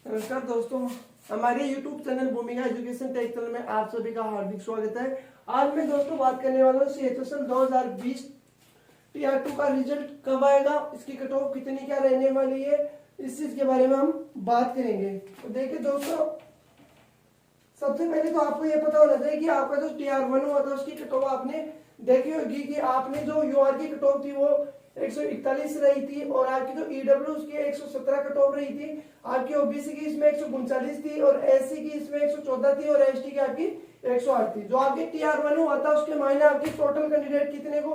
नमस्कार दोस्तों, हमारे YouTube चैनल भूमिका एजुकेशन टेक चैनल में आप सभी का हार्दिक स्वागत है। आज मैं दोस्तों बात करने वाला हूँ CHSL 2020 TR2 का रिजल्ट कब आएगा, इसकी कट ऑफ कितनी क्या रहने वाली है, इस चीज के बारे में हम बात करेंगे। तो देखिए दोस्तों, सबसे पहले तो आपको ये पता होना चाहिए कि आपका जो TR1 हुआ था उसकी कट ऑफ आपने देखी होगी कि आपने जो UR की कट ऑफ थी वो 141 रही थी और आपकी जो EW उसकी 117 कट ऑफ रही थी। आपकी OBC की इसमें 139 थी और SC की इसमें 114 थी और ST की आपकी 108 थी। जो आपके TR1 हुआ था उसके मायने आपकी टोटल कैंडिडेट कितने को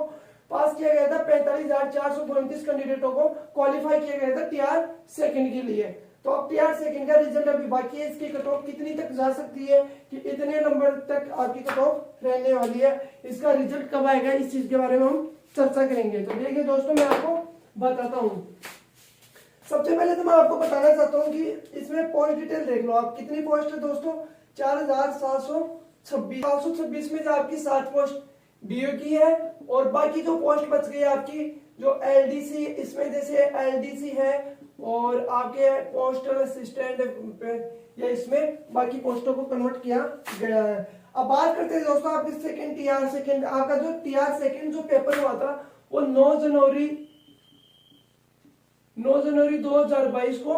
पास किया गया था, 45,429 कैंडिडेटों को क्वालिफाई किया गया था TR सेकंड के लिए। तो अब TR सेकंड का रिजल्ट अभी बाकी है, इसकी कट ऑफ कितनी तक जा सकती है कि इतने नंबर तक आपकी कट ऑफ रहने वाली है, इसका रिजल्ट कब आएगा, इस चीज के बारे में हम चर्चा करेंगे। तो देखिए दोस्तों, मैं आपको बताता हूँ। सबसे पहले तो मैं आपको बताना चाहता हूँ कि इसमें पोस्ट डिटेल देख लो आप। कितनी पोस्ट है दोस्तों, 4,726 में से आपकी 7 पोस्ट DO की है और बाकी जो पोस्ट बच गई आपकी जो LDC, इसमें जैसे LDC है और आपके पोस्टल असिस्टेंट या इसमें बाकी पोस्टों को कन्वर्ट किया गया है। अब बात करते हैं दोस्तों आपके सेकंड TR सेकंड। आपका जो TR सेकंड जो पेपर हुआ था वो 9 जनवरी 2022 को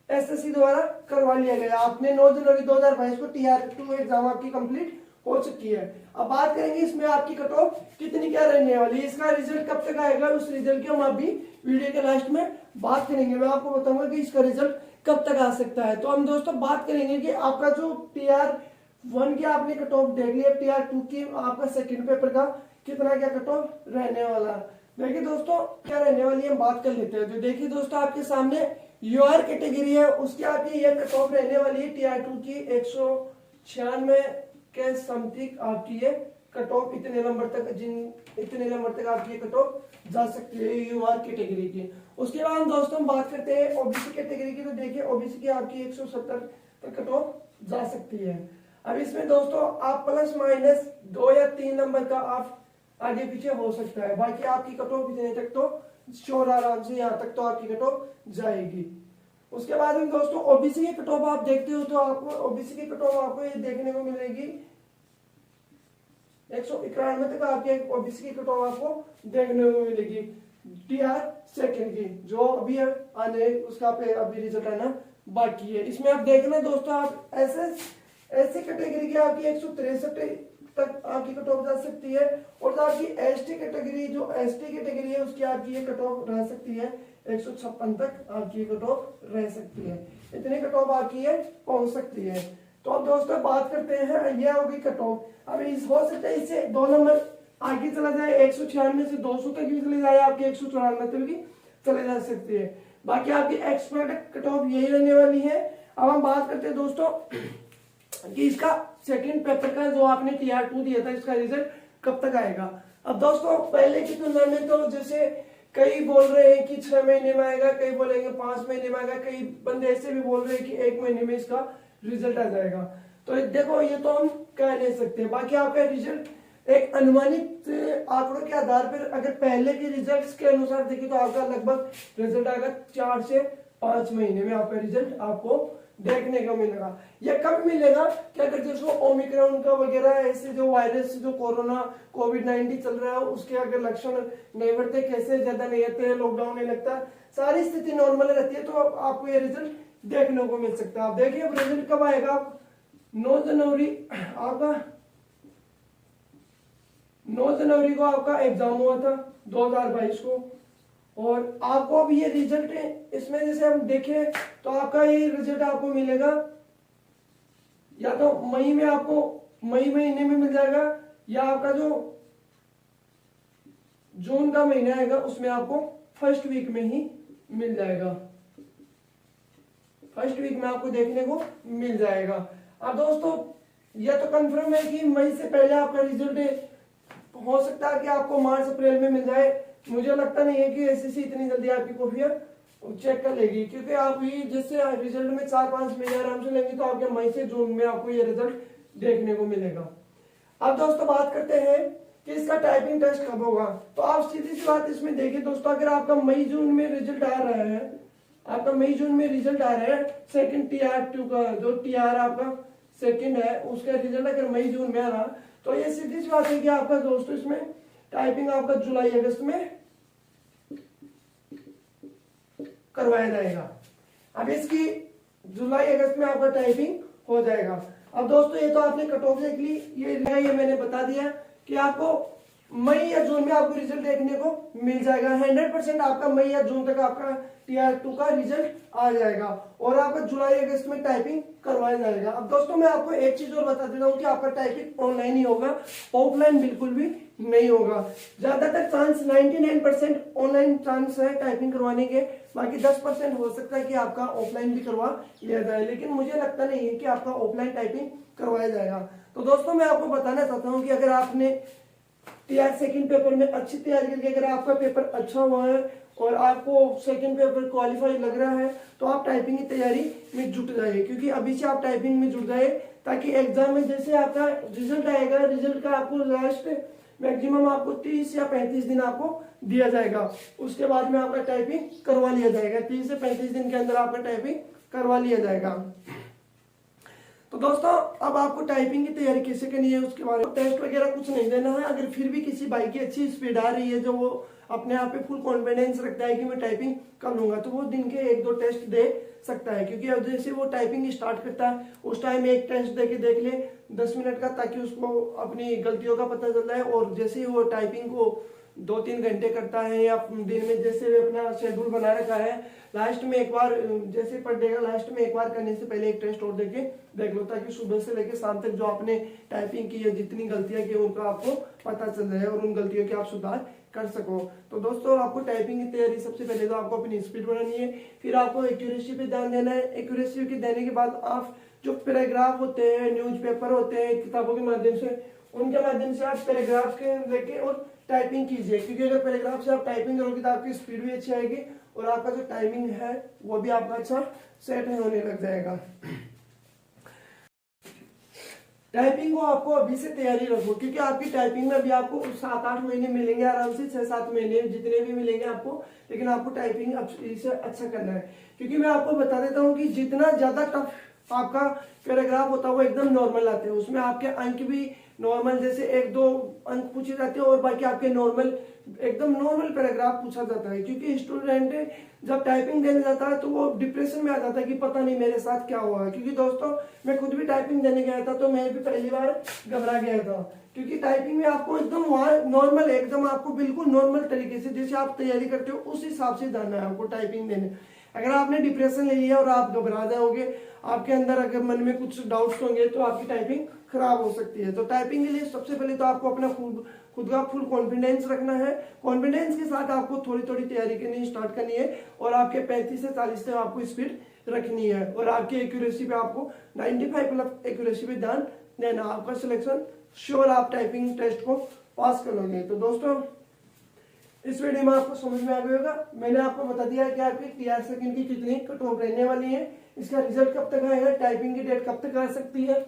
SSC द्वारा करवा लिया गया। आपने 9 जनवरी 2022 को TR2 एग्जाम आपकी कंप्लीट हो चुकी है। अब बात करेंगे इसमें आपकी कट ऑफ कितनी क्या रहने वाली है, इसका रिजल्ट कब तक आएगा, उस रिजल्ट की हम अभी वीडियो के लास्ट में बात करेंगे। मैं आपको बताऊंगा कि इसका रिजल्ट कब तक आ सकता है। तो हम दोस्तों बात करेंगे कि आपका जो TR1 की आपने कट ऑफ देख लिया, TR2 की आपका सेकंड पेपर का कितना क्या कट ऑफ रहने वाला है। देखिए दोस्तों क्या रहने वाली है, हम बात कर लेते हैं। तो देखिए दोस्तों, आपके सामने UR कैटेगरी है, उसकी आपकी ये कट ऑफ रहने वाली है TR2 की 196 के समथिंग आपकी ये कट ऑफ इतने नंबर तक आपकी ये कट ऑफ जा सकती है UR कैटेगरी की। उसके बाद दोस्तों हम बात करते हैं OBC कैटेगरी की। तो देखिए OBC की आपकी 170 तक कट ऑफ जा सकती है। अब इसमें दोस्तों आप प्लस माइनस 2 या 3 नंबर का आप आगे पीछे हो सकता है, बाकी आपकी कट ऑफ इतने तक तो श्योर आराम से यहाँ तक तो आपकी कट ऑफ जाएगी। उसके बाद में दोस्तों OBC की कट ऑफ आप देखते हो तो आपको OBC की कट ऑफ आपको ये देखने को मिलेगी 191 तक आपके OBC की कट ऑफ आपको देखने को मिलेगी TR सेकंड की, जो अभी आने उसका पे अभी रिजल्ट आना बाकी है। इसमें आप देखना दोस्तों, आप ऐसे कैटेगरी की आपकी 163 तक आपकी कट ऑफ जा सकती है और जो आपकी ST कैटेगरी है उसकी आपकी ये कट ऑफ रह सकती है 156 तक आपकी कट ऑफ रह सकती है। इतनी कट ऑफ आपकी ये पहुंच सकती है। तो अब दोस्तों बात करते हैं, ये होगी कट ऑफ। अब इस हो सकता है इससे 2 नंबर आगे चला जाए, 196 से 200 तक भी चले जाए, आपकी 194 तक भी चले जा सकती है। बाकी आपकी एक्सपर्ट कट ऑफ यही रहने वाली है। अब हम बात करते हैं दोस्तों कि इसका सेकंड पेपर का जो आपने TR2 दिया था इसका रिजल्ट कब तक आएगा। अब दोस्तों पहले की तुलना में तो जैसे कई बोल रहे हैं कि 6 महीने में आएगा, कई बोलेंगे 5 महीने में आएगा, कई बंदे ऐसे भी बोल रहे हैं कि 1 महीने में इसका रिजल्ट आ जाएगा। तो देखो ये तो हम कह नहीं सकते। बाकी आपका रिजल्ट एक अनुमानित आंकड़ों के आधार पर अगर पहले के रिजल्ट्स के अनुसार देखें तो आपका लगभग रिजल्ट आएगा 4 से 5 महीने में आपका रिजल्ट आपको देखने को मिलेगा। यह कब मिलेगा कि अगर जैसे ओमिक्रॉन का वगैरह ऐसे जो वायरस जो कोरोना कोविड-19 चल रहा है उसके अगर लक्षण नहीं बढ़ते, कैसे ज्यादा नहीं आते, लॉकडाउन नहीं लगता, सारी स्थिति नॉर्मल रहती है, तो आपको ये रिजल्ट देखने को मिल सकता है। आप देखिए अब रिजल्ट कब आएगा। 9 जनवरी को आपका एग्जाम हुआ था 2022 को और आपको अब ये रिजल्ट इसमें जैसे हम देखें तो आपका ये रिजल्ट आपको मिलेगा या तो मई महीने में मिल जाएगा या आपका जो जून का महीना आएगा उसमें आपको फर्स्ट वीक में ही मिल जाएगा, फर्स्ट वीक में आपको देखने को मिल जाएगा। अब दोस्तों यह तो कंफर्म है कि मई से पहले आपका रिजल्ट हो सकता है कि आपको मार्च अप्रैल में मिल जाए। मुझे लगता नहीं है कि SSC इतनी जल्दी आपकी कॉपियां चेक कर लेगी, क्योंकि आप ये जैसे रिजल्ट में 4-5 महीने आराम से लेंगे तो आपके मई से जून में आपको ये रिजल्ट देखने को मिलेगा। अब दोस्तों बात करते हैं कि इसका टाइपिंग टेस्ट कब होगा। तो आप सीधी सी बात इसमें देखिए दोस्तों, अगर आपका मई जून में रिजल्ट आ रहा है, आपका मई जून में रिजल्ट आ रहा है सेकंड TR2 का, जो TR आपका सेकंड है उसका रिजल्ट अगर मई जून में आ रहा तो ये सीधी सी बात है कि आपका दोस्तों इसमें टाइपिंग आपका जुलाई अगस्त में करवाया जाएगा। अब इसकी जुलाई अगस्त में आपका टाइपिंग हो जाएगा। अब दोस्तों ये तो आपने कट ऑफ देख ली, ये मैंने बता दिया कि आपको मई या जून में आपको रिजल्ट देखने को मिल जाएगा। 100% आपका मई या जून तक आपका TR2 का रिजल्ट आ जाएगा और आपका जुलाई अगस्त में टाइपिंग करवाया जाएगा। अब दोस्तों मैं आपको एक चीज और बता देता हूँ कि आपका टाइपिंग ऑनलाइन ही होगा, ऑफलाइन बिल्कुल भी नहीं होगा। ज्यादातर चांस 99% ऑनलाइन चांस है टाइपिंग करवाने के, बाकी 10% हो सकता है कि आपका ऑफलाइन भी करवा लिया जाए, लेकिन मुझे लगता नहीं है कि आपका ऑफलाइन टाइपिंग करवाया जाएगा। तो दोस्तों मैं आपको बताना चाहता हूँ कि अगर आपने TR सेकंड पेपर में अच्छी तैयारी करके अगर आपका पेपर अच्छा हुआ है और आपको सेकंड पेपर क्वालिफाई लग रहा है तो आप टाइपिंग की तैयारी में जुट जाइए, क्योंकि अभी से आप टाइपिंग में जुट जाए ताकि एग्जाम में जैसे आपका रिजल्ट आएगा, रिजल्ट का आपको लास्ट मैक्सिमम आपको 30 या 35 दिन आपको दिया जाएगा, उसके बाद में आपका टाइपिंग करवा लिया जाएगा। 30 से 35 दिन के अंदर आपका टाइपिंग करवा लिया जाएगा। तो दोस्तों अब आपको टाइपिंग की तैयारी कैसे करनी है उसके बारे में टेस्ट वगैरह कुछ नहीं देना है। अगर फिर भी किसी भाई की अच्छी स्पीड आ रही है, जो वो अपने आप पे फुल कॉन्फिडेंस रखता है कि मैं टाइपिंग कर लूंगा, तो वो दिन के 1-2 टेस्ट दे सकता है, क्योंकि अब जैसे वो टाइपिंग स्टार्ट करता है उस टाइम एक टेस्ट दे के देख ले 10 मिनट का, ताकि उसको अपनी गलतियों का पता चल जाए। और जैसे ही वो टाइपिंग को 2-3 घंटे करता है या दिन में जैसे वे अपना शेड्यूल बना रखा है, लास्ट में एक बार जैसे पर डे का लास्ट में एक बार करने से पहले एक टेस्ट और देके देख लो, ताकि सुबह से लेकर शाम तक जो आपने टाइपिंग की है जितनी गलतियां की उनका आपको पता चल जाए और उन गलतियों के आप सुधार कर सको। तो दोस्तों आपको टाइपिंग की तैयारी सबसे पहले तो आपको अपनी स्पीड बढ़ानी है, फिर आपको एक्यूरेसी पे ध्यान देना है। एक्यूरेसी के देने के बाद आप जो पैराग्राफ होते हैं, न्यूज़पेपर होते हैं, किताबों के माध्यम से, उनके माध्यम से आप पैराग्राफ के लेके और टाइपिंग कीजिए, क्योंकि अगर पैराग्राफ से आप टाइपिंग करोगे तो आपकी स्पीड भी अच्छी आएगी और आपका जो टाइमिंग है वो भी आपका अच्छा सेट होने लग जाएगा। टाइपिंग को आपको अभी से तैयारी रखो, क्योंकि आपकी टाइपिंग में अभी आपको 7-8 महीने मिलेंगे आराम से, 6-7 महीने जितने भी मिलेंगे आपको, लेकिन आपको टाइपिंग अब इसे अच्छा करना है। क्योंकि मैं आपको बता देता हूँ कि जितना ज्यादा टफ आपका पैराग्राफ होता है वो एकदम नॉर्मल आते हैं, उसमें आपके अंक भी नॉर्मल, जैसे 1-2 अंक पूछे जाते हैं और बाकी आपके नॉर्मल एकदम नॉर्मल पैराग्राफ पूछा जाता है। क्योंकि स्टूडेंट जब टाइपिंग देने जाता है तो वो डिप्रेशन में आ जाता है कि पता नहीं मेरे साथ क्या हुआ है। क्योंकि दोस्तों मैं खुद भी टाइपिंग देने गया था तो मैं भी पहली बार घबरा गया था, क्योंकि टाइपिंग में आपको एकदम वहां नॉर्मल, एकदम आपको बिल्कुल नॉर्मल तरीके से जैसे आप तैयारी करते हो उस हिसाब से जाना है आपको टाइपिंग देने। अगर आपने डिप्रेशन ले लिया और आप घबरा जाओगे, आपके अंदर अगर मन में कुछ डाउट्स होंगे तो आपकी टाइपिंग खराब हो सकती है। तो टाइपिंग के लिए सबसे पहले तो आपको अपना खुद का फुल कॉन्फिडेंस रखना है। कॉन्फिडेंस के साथ आपको थोड़ी थोड़ी तैयारी करनी स्टार्ट करनी है और आपके 35 से 40 तक आपको स्पीड रखनी है और आपकी एक्यूरेसी पे आपको 95+ एक्यूरेसी पे ध्यान देना। आपका सिलेक्शन श्योर, आप टाइपिंग टेस्ट को पास कर लोगे। तो दोस्तों इस वीडियो में आपको समझ में आ गया होगा, मैंने आपको बता दिया है कि आपकी TR सेकंड की कितनी कट ऑफ रहने वाली है, इसका रिजल्ट कब तक आएगा, टाइपिंग की डेट कब तक आ सकती है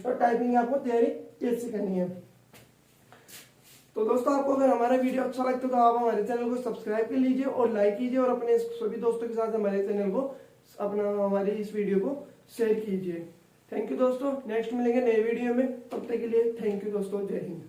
और टाइपिंग आपको तैयारी कैसे करनी है। तो दोस्तों आपको अगर हमारा वीडियो अच्छा लगता है तो आप हमारे चैनल को सब्सक्राइब कर लीजिए और लाइक कीजिए और अपने सभी दोस्तों के साथ हमारे चैनल को हमारी इस वीडियो को शेयर कीजिए। थैंक यू दोस्तों, नेक्स्ट मिलेंगे नए वीडियो में, तब तक के लिए थैंक यू दोस्तों, जय हिंद।